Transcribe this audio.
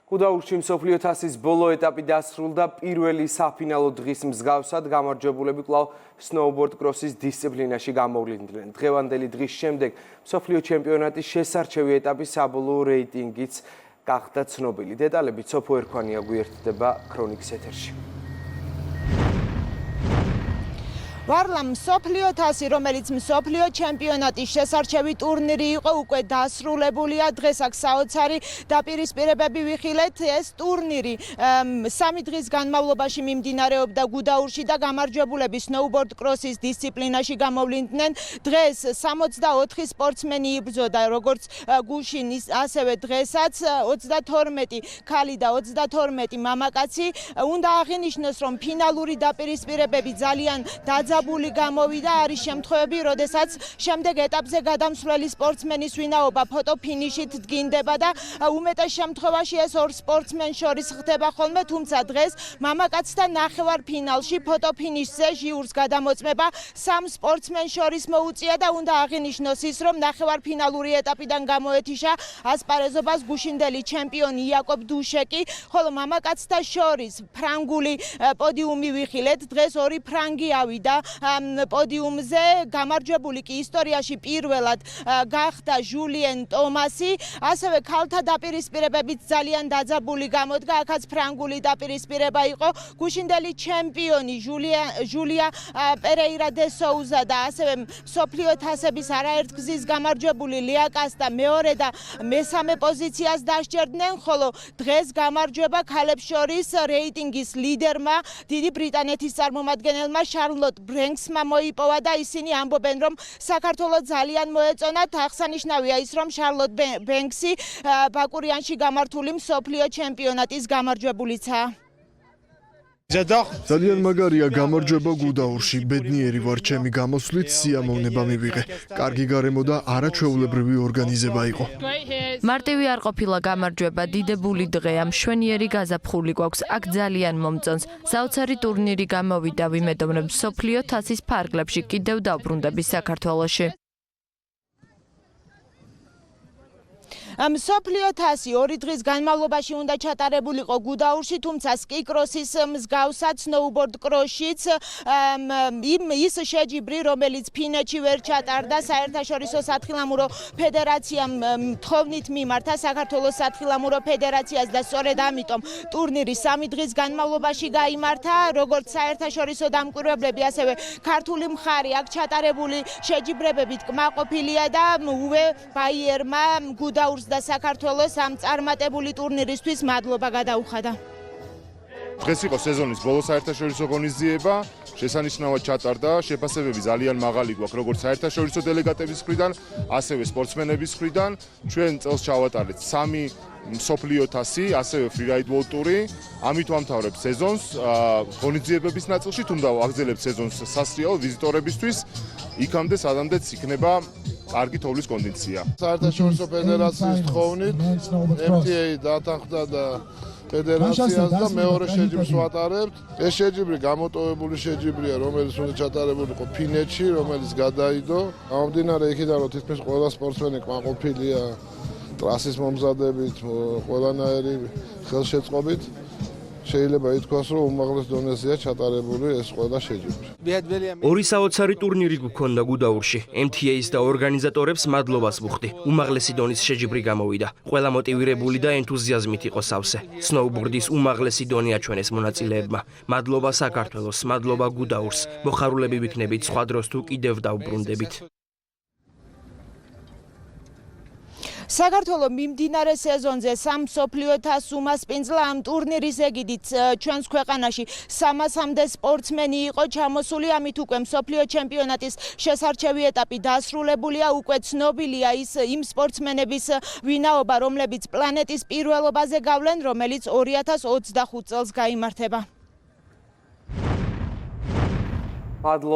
გუდაურში მსოფლიო თასის ბოლო ეტაპი დასრულდა პირველი საფინალო დღის მსგავსად გამარჯვებულები კვლავ სნოუბორდ კროსის დისციპლინაში გამოვლინდნენ. დღევანდელი დღის შემდეგ მსოფლიო ჩემპიონატის შესარჩევი ეტაპის საბოლოო რეიტინგიც გახდა ცნობილი. დეტალებით სოფო ერქვანია გვერდდება ქრონიკის ეთერში. ვარლამ მსოფლიო თასი, რომელიც მსოფლიო ჩემპიონატის შესარჩევი ტურნირი იყო, უკვე დასრულებულია. დღეს აქ საოცარი დაპირისპირებები ვიხილეთ. ეს ტურნირი 3 დღის განმავლობაში მიმდინარეობდა გუდაურში და გამარჯვებულები სნოუბორდ კროსის დისციპლინაში გამოვლინდნენ. დღეს 64 სპორტსმენი იბრძოდა, როგორც გუშინ, ასევე დღესაც 32 ქალი და 32 მამაკაცი. უნდა აღინიშნოს, რომ ფინალური დაპირისპირებები ძალიან დაძაბული გამოვიდა. არის შემთხვევები, როდესაც შემდეგ ეტაპზე გადამსვლელი სპორტსმენის ვინაობა ფოტო ფინიშით დგინდება და უმეტეს შემთხვევაში ეს ორ სპორტსმენს შორის ხდება ხოლმე, თუმცა დღეს მამაკაცთა ნახევარფინალში ფოტო ფინიშზე ჟიურს გადამოწმება 3 სპორტსმენს შორის მოუწია და უნდა აღინიშნოს ის, რომ ნახევარფინალური ეტაპიდან გამოეთიშა ასპარეზობას გუშინდელი ჩემპიონი იაკობ დუშეკი, ხოლო მამაკაცთა შორის ფრანგული პოდიუმი ვიხილეთ. დღეს ორი ფრანგი ავიდა პოდიუმზე. გამარჯვებული კი ისტორიაში პირველად გახდა ჟულიენ ტომასი. ასევე ქალთა დაპირისპირებებით ძალიან დაძაბული გამოდგა. აქაც ფრანგული დაპირისპირება იყო. გუშინდელი ჩემპიონი ჟულია პერეირა დე სოუზა და ასევე მსოფლიო თასების არაერთგზის გამარჯვებული ლია კასტა მეორე და მესამე პოზიციას დასჯერდნენ, ხოლო დღეს გამარჯვება ქალებს შორის რეიტინგის ლიდერმა, დიდი ბრიტანეთის წარმომადგენელმა შარლოტ ბრენქსმა მოიპოვა და ისინი ამბობენ, რომ საქართველოს ძალიან მოეწონათ. აღსანიშნავია ის, რომ შარლოტ ბრენქსი ბაკურიანში გამართული მსოფლიო ჩემპიონატის გამარჯვებულიცაა. ძალიან მაგარია გამარჯვება გუდაურში. ბედნიერი ვარ ჩემი გამოსვლით, სიამოვნება მივიღე. კარგი გარემო და არაჩვეულებრივი ორგანიზება იყო. მარტივი არ ყოფილა გამარჯვება, დიდებული დღეა, მშვენიერი გაზაფხული გვაქვს, აქ ძალიან მომწონს. საოცარი ტურნირი გამოვიდა, ვიმედოვნებ მსოფლიო თასის ფარგლებში კიდევ დავბრუნდები საქართველოში. მსოფლიო თასი 2 დღის განმავლობაში უნდა ჩატარებულიყო გუდაურში, თუმცა სკი კროსის მსგავსად სნოუბორდ კროსშიც ის შეჯიბრი, რომელიც ფინეთში ვერ ჩატარდა, საერთაშორისო სათხილამურო ფედერაციამ თხოვნით მიმართა საქართველოს სათხილამურო ფედერაციას და სწორედ ამიტომ ტურნირი 3 დღის განმავლობაში გაიმართა. როგორც საერთაშორისო დამკვირვებლები, ასევე ქართული მხარი აქ ჩატარებული შეჯიბრებებით კმაყოფილია და უვე ბაიერმა გუდაურს და საქართველოს ამ წარმატებული ტურნირისთვის მადლობა გადაუხადა. დღეს იყო სეზონის ბოლო საერთაშორისო ღონისძიება, შესანიშნავად ჩატარდა, შეფასებები ძალიან მაღალი გვაქვს როგორც საერთაშორისო დელეგატების მხრიდან, ასევე სპორტსმენების მხრიდან. ჩვენ წელს ჩავატარეთ 3 მსოფლიო თასი, ასევე ფრირაიდ ვორლდ ტური. ამით ვამთავრებთ სეზონს ღონისძიებების ნაწილში, თუმცა ვაგრძელებთ სეზონს სასრიალო ვიზიტორებისთვის, იქამდე სადამდეც იქნება კარგი თოვლის კონდიცია. საერთაშორისო ფედერაციის თხოვნით MTA დათანხმდა და ფედერაციას და მეორე შეჯიბრს ვატარებთ. ეს შეჯიბრი გამოტოვებული შეჯიბრია, რომელიც უნდა ჩატარებულიყო ფინეთში, რომელიც გადაიდო. გამომდინარე იქიდან, რომ თითქმის ყველა სპორტსმენი კმაყოფილია ტრასის მომზადებით, ყველანაირი ხელშეწყობით. შეიძლება ითქვას, რომ უმაღლეს დონეზეა ჩატარებული ეს ყველა შეჯიბრი. ორი საოცარი ტურნირი გქონდა გუდაურში. MTA-ს და ორგანიზატორებს მადლობას ვუხდი. უმაღლესი დონის შეჯიბრი გამოვიდა. ყველა მოტივირებული და ენთუზიაზმით იყო სავსე. სნოუბორდის უმაღლესი დონე აჩვენეს მონაწილეებმა. მადლობა საქართველოს, მადლობა გუდაურს. მოხარულები ვიქნებით, სხვა დროს თუ კიდევ დავბრუნდებით. საქართველოს მიმდინარე სეზონზე 3 მსოფლიო თასს უმასპინძლა. ამ ტურნირის ეგიდით ჩვენს ქვეყანაში 300-მდე სპორტსმენი იყო ჩამოსული. ამით უკვე მსოფლიო ჩემპიონატის შესარჩევი ეტაპი დასრულებულია. უკვე ცნობილია იმ სპორტსმენების ვინაობა, რომლებიც პლანეტის პირველობაზე გავლენ, რომელიც 2025 წელს გაიმართება.